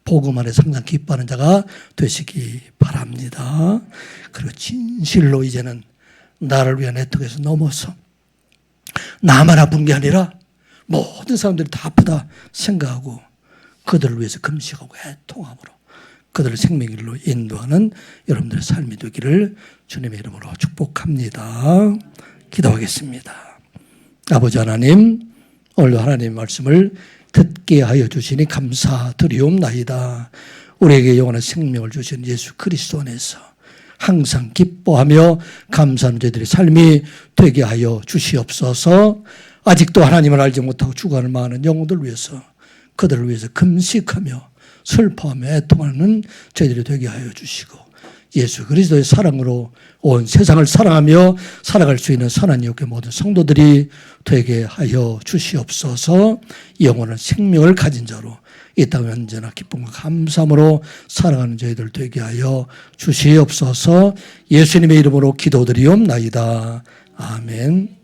복음 안에서 항상 기뻐하는 자가 되시기 바랍니다. 그리고 진실로 이제는 나를 위한 애통에서 넘어서 나만 아픈 게 아니라 모든 사람들이 다 아프다 생각하고 그들을 위해서 금식하고 애통함으로 그들을 생명의 길로 인도하는 여러분들의 삶이 되기를 주님의 이름으로 축복합니다. 기도하겠습니다. 아버지 하나님, 오늘도 하나님의 말씀을 듣게 하여 주시니 감사드리옵나이다. 우리에게 영원한 생명을 주신 예수 그리스도 안에서 항상 기뻐하며 감사하는 저희들의 삶이 되게 하여 주시옵소서. 아직도 하나님을 알지 못하고 죽어가는 많은 영혼들을 위해서 그들을 위해서 금식하며 슬퍼하며 애통하는 저희들이 되게 하여 주시고 예수 그리스도의 사랑으로 온 세상을 사랑하며 살아갈 수 있는 선한 영의 모든 성도들이 되게 하여 주시옵소서. 영원한 생명을 가진 자로 이 땅에 언제나 기쁨과 감사함으로 살아가는 저희들 되게 하여 주시옵소서. 예수님의 이름으로 기도드리옵나이다. 아멘.